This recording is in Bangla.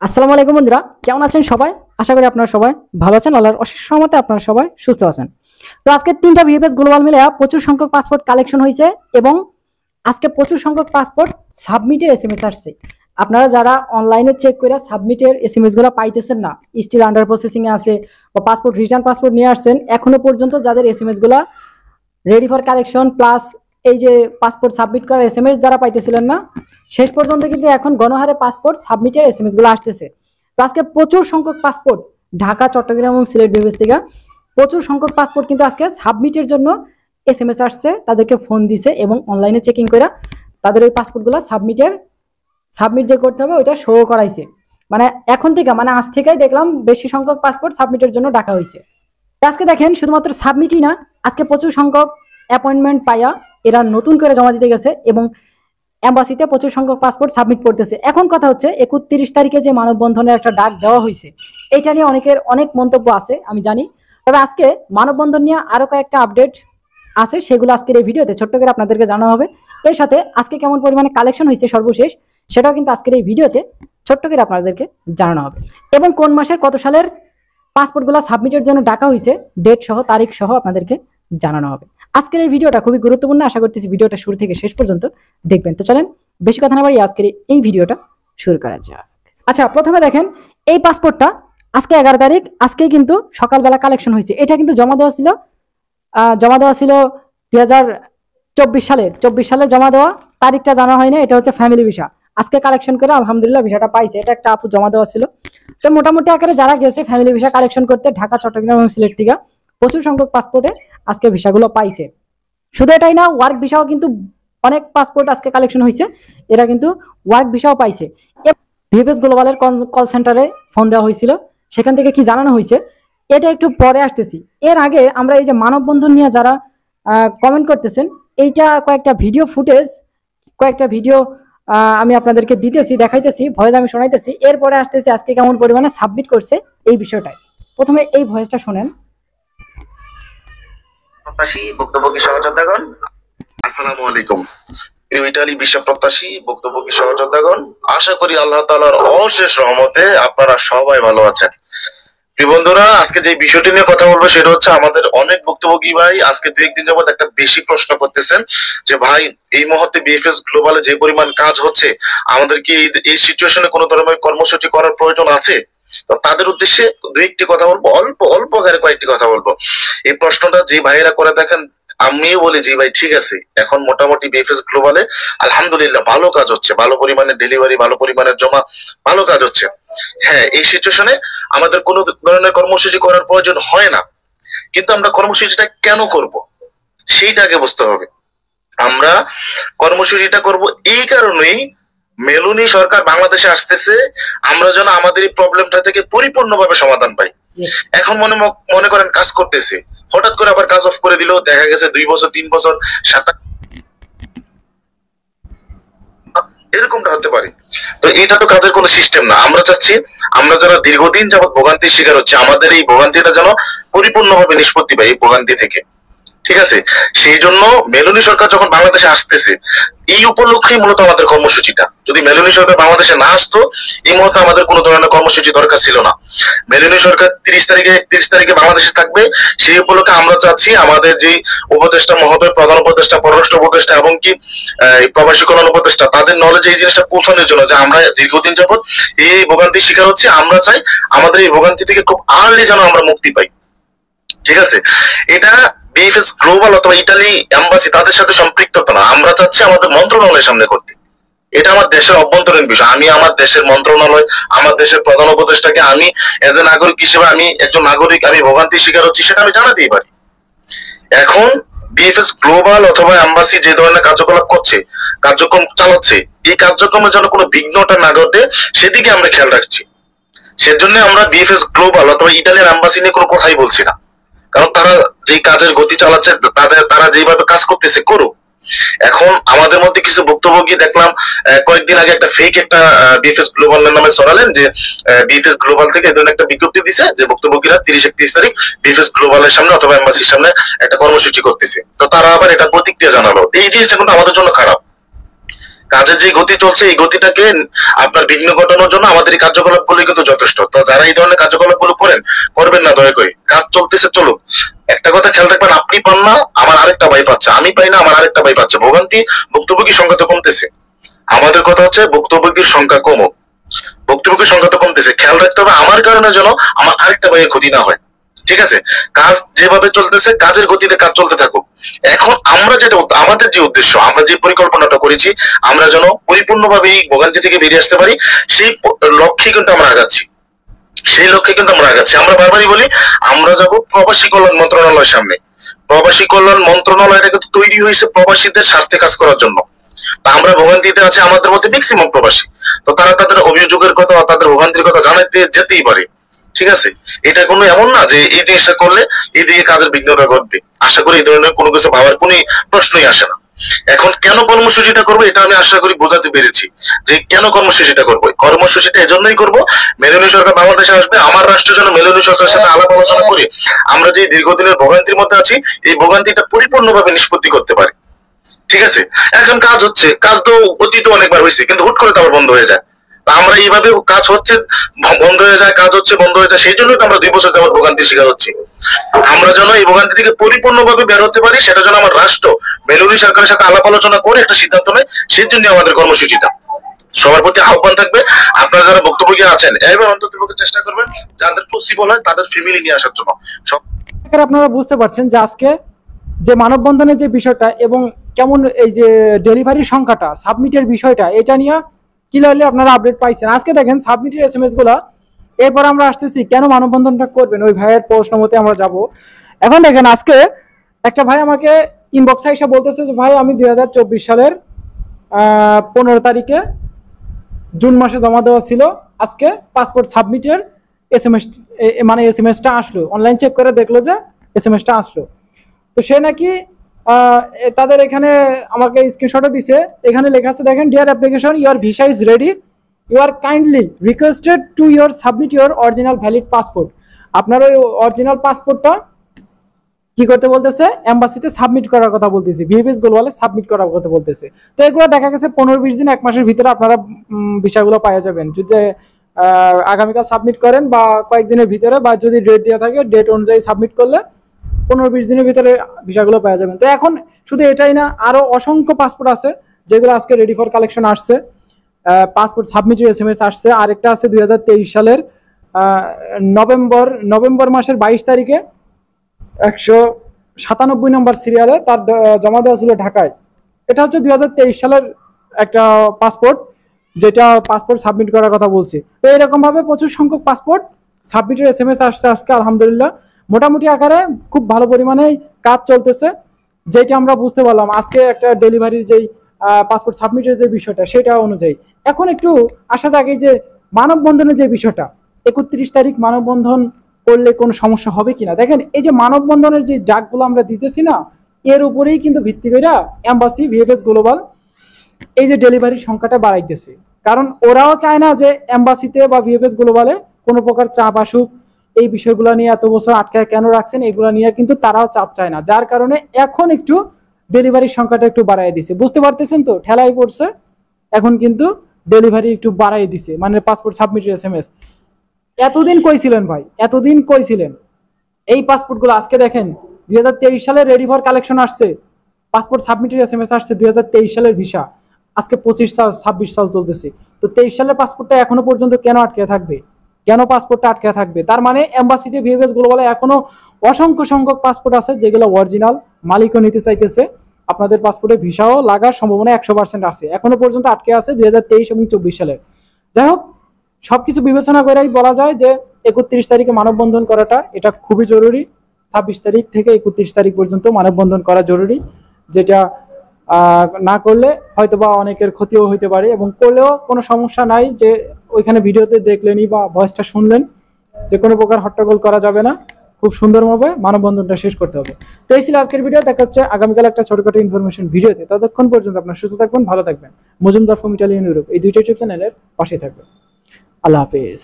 আসসালামু আলাইকুম বন্ধুরা, কেমন আছেন সবাই? আশা করি আপনারা সবাই ভালো আছেন। আল্লাহর অশেষ রহমতে আপনারা সবাই সুস্থ আছেন। তো আজকে 3টা ভিএফএস গ্লোবাল মিলে প্রচুর সংখ্যক পাসপোর্ট কালেকশন হয়েছে এবং আজকে প্রচুর সংখ্যক পাসপোর্ট সাবমিটের এসএমএস আসছে। আপনারা যারা অনলাইনে চেক করে সাবমিটের এসএমএস গুলো পাইতেছেন না, স্টিল আন্ডার প্রসেসিং এ আছে বা পাসপোর্ট রিটার্ন পাসপোর্ট নিয়ে আসছেন, এখনো পর্যন্ত যাদের এসএমএস গুলা রেডি ফর কালেকশন প্লাস এই যে পাসপোর্ট সাবমিট করার এসএমএস যারা পাইতেছিলেন না, শেষ পর্যন্ত কিন্তু এখন গণহারে পাসপোর্ট সাবমিটের এসএমএস গুলো আসতেছে। তো আজকে প্রচুর সংখ্যক পাসপোর্ট ঢাকা, চট্টগ্রাম এবং সিলেট বিভাগ থেকে প্রচুর সংখ্যক পাসপোর্ট কিন্তু আজকে সাবমিটের জন্য এসএমএস আসছে, তাদেরকে ফোন দিছে এবং অনলাইনে চেকিং করে তাদের ওই পাসপোর্টগুলো সাবমিট যে করতে হবে ওইটা শো করাইছে। মানে এখন থেকে মানে আজ থেকেই দেখলাম বেশি সংখ্যক পাসপোর্ট সাবমিটের জন্য ডাকা হয়েছে। আজকে দেখেন শুধুমাত্র সাবমিটই না, আজকে প্রচুর সংখ্যক অ্যাপয়েন্টমেন্ট পাইয়া এরা নতুন করে জমা দিতে গেছে এবং এম্বাসিতে প্রচুর সংখ্যক পাসপোর্ট সাবমিট করতেছে। এখন কথা হচ্ছে 31 তারিখে যে মানববন্ধনের একটা ডাক দেওয়া হয়েছে, এইটা নিয়ে অনেকের অনেক মন্তব্য আছে আমি জানি। তবে আজকে মানববন্ধন নিয়ে আরো কয়েকটা আপডেট আছে, সেগুলো আজকের এই ভিডিওতে ছোট্ট করে আপনাদেরকে জানানো হবে। এর সাথে আজকে কেমন পরিমাণে কালেকশন হয়েছে সর্বশেষ সেটাও কিন্তু আজকের এই ভিডিওতে ছোট্ট করে আপনাদেরকে জানানো হবে এবং কোন মাসের কত সালের পাসপোর্টগুলো সাবমিটের জন্য ডাকা হয়েছে ডেট সহ তারিখ সহ আপনাদেরকে জানানো হবে। আজকের এই ভিডিওটা খুবই গুরুত্বপূর্ণ, আশা করতেছি ভিডিওটা শুরু থেকে শেষ পর্যন্ত দেখবেন। তো চলেন বেশি কথা না বাড়িয়ে আজকের এই ভিডিওটা শুরু করা যাক। আচ্ছা, প্রথমে দেখেন এই পাসপোর্টটা আজকে 11 তারিখ, আজকে কিন্তু সকালবেলা কালেকশন হয়েছে। এটা কিন্তু জমা দেওয়া ছিল 2024 সালে জমা দেওয়া, তারিখটা জানা হয় না। এটা হচ্ছে ফ্যামিলি ভিসা, আজকে কালেকশন করে আলহামদুলিল্লাহ ভিসাটা পাইছে। এটা একটা আপু জমা দেওয়া ছিল। তো মোটামুটি আকারে যারা গেছে ফ্যামিলি ভিসা কালেকশন করতে ঢাকা, চট্টগ্রাম এবং সিলেট থেকে প্রচুর সংখ্যক পাসপোর্টে আজকে ভিসাগুলো পাইছে। শুধু এটাই না, ওয়ার্ক ভিসাও কিন্তু অনেক পাসপোর্ট আজকে কালেকশন হয়েছে, এরা কিন্তু ওয়ার্ক ভিসাও পাইছে। ভিএফএস গ্লোবালের কল সেন্টারে ফোন দেওয়া হয়েছিল, সেখান থেকে কি জানানো হয়েছে এটা একটু পরে আসতেছি। এর আগে আমরা এই যে মানববন্ধন নিয়ে যারা কমেন্ট করতেছেন, এইটা কয়েকটা ভিডিও আমি আপনাদেরকে দিতেছি, দেখাইতেছি, ভয়েস আমি শোনাইতেছি, এরপরে আসতেছি আজকে কেমন পরিমাণে সাবমিট করছে এই বিষয়টাই। প্রথমে এই ভয়েসটা শোনেন। প্রত্যাশী ভুক্তভোগী সহযোদ্ধাগণ, আসসালামু আলাইকুম। ইটালি বিশ্ব প্রত্যাশী ভুক্তভোগী সহযোদ্ধাগণ, আশা করি আল্লাহ তাআলার অশেষ রহমতে আপনারা সবাই ভালো আছেন। বন্ধুরা, আজকে যে বিষয়টি নিয়ে কথা বলবো সেটা হচ্ছে আমাদের অনেক ভুক্তভোগী ভাই আজকে দু একদিন যাবত একটা বেশি প্রশ্ন করতেছেন যে ভাই এই মুহূর্তে বিএফএস গ্লোবালে যে পরিমাণ কাজ হচ্ছে, আমাদের কি এই সিচুয়েশনে কোনো ধরনের কর্মসূচি করার প্রয়োজন আছে? তো তাদের উদ্দেশ্যে দু একটি কথা বলবো, অল্প অল্প করে কয়েকটি কথা বলবো। এই প্রশ্নটা যে ভাইয়েরা করে দেখেন, আমিও বলি যে ভাই ঠিক আছে, এখন মোটামুটি বিএফএস গ্লোবালে আলহামদুলিল্লাহ ভালো কাজ হচ্ছে, ভালো পরিমাণে ডেলিভারি, ভালো পরিমাণে জমা, ভালো কাজ হচ্ছে। হ্যাঁ, এই সিচুয়েশনে আমাদের কোনো ধরনের কর্মসূচি করার প্রয়োজন হয় না, কিন্তু আমরা কর্মসূচিটা কেন করব সেইটা আগে বুঝতে হবে। আমরা কর্মসূচিটা করব এই কারণেই, মেলুনি সরকার বাংলাদেশে আসতেছে, আমরা যেন আমাদের এই প্রবলেমটা থেকে পরিপূর্ণভাবে সমাধান পাই। এখন মনে করেন কাজ করতেছে, হঠাৎ করে আবার কাজ অফ করে দিল, দেখা গেছে 2 বছর 3 বছর 7 এরকমটা হতে পারে। তো এটা তো কাজের কোনো সিস্টেম না। আমরা চাচ্ছি আমরা যারা দীর্ঘদিন যাবত ভোগান্তির শিকার হচ্ছে, আমাদের এই ভোগান্তিটা যেন পরিপূর্ণভাবে নিষ্পত্তি পায় এই ভোগান্তি থেকে। ঠিক আছে, সেই জন্য মেলুনি সরকার যখন বাংলাদেশে আসতেছে, এই উপলক্ষেই মূলত আমাদের কর্মসূচিটা। যদি মেলুনি সরকার বাংলাদেশে না আসতো, এই মুহূর্তে আমাদের কোনো ধরনের কর্মসূচি দরকার ছিল না। মেলুনি সরকার 31 তারিখে বাংলাদেশে থাকবে, সেই উপলক্ষে আমরা চাচ্ছি আমাদের যে উপদেষ্টা মহোদয়, প্রধান উপদেষ্টা, পররাষ্ট্র উপদেষ্টা এবং কি প্রবাসী কল্যাণ উপদেষ্টা, তাদের নলেজে এই জিনিসটা পৌঁছানোর জন্য যে আমরা দীর্ঘদিন যাবত এই ভোগান্তির শিকার হচ্ছি, আমরা চাই আমাদের এই ভোগান্তি থেকে খুব আর্লি যেন আমরা মুক্তি পাই। ঠিক আছে, এটা বিএফএস গ্লোবাল অথবা ইটালি এম্বাসি তাদের সাথে সম্পৃক্ততা না, আমরা চাচ্ছি আমাদের মন্ত্রণালয়ের সামনে করতে। এটা আমার দেশের অভ্যন্তরীণ বিষয়। আমি আমার দেশের মন্ত্রণালয়, আমার দেশের প্রধান উপদেষ্টাকে আমি এজ এ নাগরিক হিসেবে, আমি একজন নাগরিক, আমি ভোগান্তির শিকার হচ্ছি সেটা আমি জানাতেই পারি। এখন বিএফএস গ্লোবাল অথবা এম্বাসি যে ধরনের কার্যকলাপ করছে, কার্যক্রম চালাচ্ছে, এই কার্যক্রমে যেন কোনো বিঘ্নটা না ঘটে সেদিকে আমরা খেয়াল রাখছি। সেজন্য আমরা বিএফএস গ্লোবাল অথবা ইটালিয়ান এম্বাসি নিয়ে কোনো কথাই বলছি না, কারণ তারা যেই কাজের গতি চালাচ্ছে, তারা যেইভাবে কাজ করতেছে করুক। এখন আমাদের মধ্যে কিছু ভুক্তভোগী দেখলাম কয়েকদিন আগে একটা ফেক একটা বিএফএস গ্লোবাল নামে ছড়ালেন যে বিএফএস গ্লোবাল থেকে এই ধরনের একটা বিজ্ঞপ্তি দিছে যে ভুক্তভোগীরা 30-31 তারিখ বিএফএস গ্লোবালের সামনে অথবা এম্বাসির সামনে একটা কর্মসূচি করতেছে। তো তারা আবার এটা প্রতিক্রিয়া জানালো, এই জিনিসটা কিন্তু আমাদের জন্য খারাপ। কাজের যে গতি চলছে এই গতিটাকে আপনার বিঘ্ন ঘটানোর জন্য আমাদের এই কার্যকলাপগুলো কিন্তু যথেষ্ট। তো যারা এই ধরনের কার্যকলাপগুলো করবেন না দয়া করে। কাজ চলতেছে চলুক। একটা কথা খেয়াল রাখবেন, আপনি পান না আমার আরেকটা ভাই পাচ্ছে, আমি পাই না আমার আরেকটা ভাই পাচ্ছে। ভোগান্তি ভুক্তভোগীর সংখ্যা তো কমতেছে, আমাদের কথা হচ্ছে ভুক্তভোগীর সংখ্যা কমুক। ভুক্তভোগীর সংখ্যা তো কমতেছে, খেয়াল রাখতে হবে আমার কারণে যেন আমার আরেকটা ভাইয়ের ক্ষতি না হয়। ঠিক আছে, কাজ যেভাবে চলতেছে কাজের গতিতে কাজ চলতে থাকুক। এখন আমরা যেটা আমাদের যে উদ্দেশ্য, আমরা যে পরিকল্পনাটা করেছি, আমরা যেন পরিপূর্ণভাবে এই ভোগান্তি থেকে বেরিয়ে আসতে পারি, সেই লক্ষ্যে কিন্তু আমরা আগাচ্ছি। আমরা বারবারই বলি আমরা যাব প্রবাসী কল্যাণ মন্ত্রণালয়ের সামনে। প্রবাসী কল্যাণ মন্ত্রণালয়টা কিন্তু তৈরি হয়েছে প্রবাসীদের স্বার্থে কাজ করার জন্য। তা আমরা ভোগান্তিতে আছে আমাদের মধ্যে ম্যাক্সিমাম প্রবাসী, তো তারা তাদের অভিযোগের কথা, তাদের ভোগান্তির কথা জানাতে যেতেই পারে। ঠিক আছে, এটা কোনো এমন না যে এই জিনিসটা করলে এইদিকে কাজের বিঘ্নতা ঘটবে। আশা করি এই ধরনের কোনো কিছু ভাবার কোনো প্রশ্নই আসে না। এখন কেন কর্মসূচিটা করবো এটা আমি আশা করি বোঝাতে পেরেছি যে কেন কর্মসূচিটা করবো। কর্মসূচিটা এজন্যই করবো, মেলনী সরকার বাংলাদেশে আসবে, আমার রাষ্ট্র যেন মেলনী সরকারের সাথে আলাপ আলোচনা করে আমরা যে দীর্ঘদিনের ভোগান্তির মধ্যে আছি এই ভোগান্তিটা পরিপূর্ণভাবে নিষ্পত্তি করতে পারি। ঠিক আছে, এখন কাজ হচ্ছে, কাজ তো অতীতে অনেকবার হয়েছে, কিন্তু হুট করে তো আবার বন্ধ হয়ে যায়। আমরা এইভাবে কাজ হচ্ছে বন্ধ হয়ে যায়, কাজ হচ্ছে বন্ধ হয়ে যায়, সেই জন্যই তো আমরা 2 বছর যাবত ভোগান্তির শিকার হচ্ছি। আমরা যেন এই ভোগান্তি থেকে পরিপূর্ণভাবে বের হতে পারি, সেটা যেন আমার রাষ্ট্র মেলনী সরকারের সাথে আলাপ আলোচনা করে একটা সিদ্ধান্ত নেয়, সেই জন্য আমাদের কর্মসূচিটা। সবার প্রতি আহ্বান থাকবে, আপনারা যারা বক্তব্য আছেন এবার অন্তত চেষ্টা করবেন যাদের পসিবল হয় তাদের ফ্যামিলি নিয়ে আসার জন্য। আপনারা বুঝতে পারছেন যে আজকে যে মানববন্ধনের যে বিষয়টা এবং কেমন এই যে ডেলিভারির সংখ্যাটা, সাবমিটের বিষয়টা, এটা নিয়ে ক্লিয়ারলি আপনারা আপডেট পাইছেন। আজকে দেখেন সাবমিটের SMS গুলা। এরপর আমরা আসতেছি কেন মানববন্ধনটা করবেন, ওই ভাইয়ের প্রশ্ন মতে আমরা যাব। এখন দেখেন আজকে একটা ভাই আমাকে ইনবক্সে এসে বলতেছে যে ভাই আমি 2024 সালের 15 তারিখে জুন মাসে জমা দেওয়া ছিল, আজকে পাসপোর্ট সাবমিটের এসএমএসটা আসলো, অনলাইন চেক করে দেখলো যে এসএমএসটা আসলো। তো সে নাকি তাদের এখানে আমাকে স্ক্রিনশটও দিছে, এখানে লেখা আছে দেখেন, dear application your visa is ready, you are kindly requested to your submit your original valid passport. আপনার ওই অরিজিনাল পাসপোর্টটা কি করতে বলতেছে, এম্বাসিতে সাবমিট করার কথা বলতেছে, ভিএফএস গ্লোবালে সাবমিট করার কথা বলতেছে। তো এগুলো দেখা গেছে 15-20 দিন 1 মাসের ভিতরে আপনারা বিষয়গুলো পাওয়া যাবেন, যদি আগামীকাল সাবমিট করেন বা কয়েকদিনের ভিতরে, বা যদি ডেট দেওয়া থাকে ডেট অনুযায়ী সাবমিট করলে 15-20 দিনের ভিতরে ভিসাগুলো পাওয়া যাবেন। তো এখন শুধু এটাই না, আরো অসংখ্য পাসপোর্ট আছে যেগুলো আজকে রেডি ফর কালেকশন আসছে, পাসপোর্ট সাবমিটের SMS আসছে। আরেকটা আছে 2023 সালের নভেম্বর মাসের 22 তারিখে 197 নম্বর সিরিয়ালে তার জমা দেওয়া ছিল ঢাকায়। এটা হচ্ছে 2023 সালের একটা পাসপোর্ট, যেটা পাসপোর্ট সাবমিট করার কথা বলছি। তো এরকম ভাবে প্রচুর সংখ্যক পাসপোর্ট সাবমিটের SMS আসছে আজকে, আলহামদুলিল্লাহ মোটামুটি আকারে খুব ভালো পরিমাণে কাজ চলতেছে। যেটা আমরা বুঝতে পারলাম আজকে একটা ডেলিভারির যেই পাসপোর্ট সাবমিটের যে বিষয়টা, সেটা অনুযায়ী এখন একটু আসা যাক এই যে মানববন্ধনের যে বিষয়টা, 31 তারিখ মানববন্ধন করলে কোনো সমস্যা হবে কিনা। দেখেন এই যে মানববন্ধনের যে ডাকগুলো আমরা দিতেছি না, এর উপরেই কিন্তু ভিত্তি করে এম্বাসি, ভিএফএস গ্লোবাল এই যে ডেলিভারির সংখ্যাটা বাড়াইতেছে। কারণ ওরাও চায় না যে এম্বাসিতে বা ভিএফএস গ্লোবালে কোনো প্রকার চাপ আসুক, এই বিষয়গুলো নিয়ে এত বছর আটকায় কেন রাখছেন, এগুলো নিয়ে কিন্তু তারাও চাপ চায় না, যার কারণে এখন একটু ডেলিভারির সংখ্যাটা একটু বাড়াই দিছে। বুঝতে পারতেছেন তো, ঠেলাই পড়ছে, এখন কিন্তু ডেলিভারি একটু বাড়াই দিছে, মানে পাসপোর্ট সাবমিটের SMS। এতদিন কইছিলেন ভাই, এতদিন কইছিলেন এই পাসপোর্টগুলো, আজকে দেখেন 2023 সালে রেডি ফর কালেকশন আসছে, পাসপোর্ট সাবমিটের SMS আসছে 2023 সালের ভিসা, আজকে 25 সাল চলতেছে। তো 23 সালের পাসপোর্টটা এখনো পর্যন্ত কেন আটকে থাকবে, কেন পাসপোর্টটা আটকে থাকবে? তার মানে এম্বাসিতে, ভিএফএস গ্লোবালে এখনো অসংখ্য সংখ্যক পাসপোর্ট আছে যেগুলো অরিজিনাল, মালিকও নিতে চাইতেছে। আপনাদের পাসপোর্টে ভিসাও লাগার সম্ভাবনা 100% আছে, এখনো পর্যন্ত আটকে আছে 2023 এবং 24 সালের। যাই হোক, সবকিছু বিবেচনা করেই বলা যায় যে 31 তারিখে মানববন্ধন করাটা এটা খুবই জরুরি। 26 তারিখ থেকে 31 তারিখ পর্যন্ত মানববন্ধন করা জরুরি, যেটা না করলে হয়তোবা অনেকের ক্ষতিও হইতে পারে, এবং করলেও কোনো সমস্যা নাই, যে ওইখানে ভিডিওতে দেখলেনই বা ভয়েসটা শুনলেন, যে কোনো প্রকার হট্টগোল করা যাবে না, খুব সুন্দরভাবে মানববন্ধনটা শেষ করতে হবে। তো এই ছিল আজকের ভিডিও, দেখা হচ্ছে আগামীকাল একটা ছোটখাটো ইনফরমেশন ভিডিওতে। ততক্ষণ পর্যন্ত আপনার সুস্থ থাকবেন, ভালো থাকবেন। মজুমদার ফ্রম ইটালিয়ান ইউরোপ এই দুইটা ইউটিউব চ্যানেলের পাশে থাকবেন। আল্লাহ হাফেজ।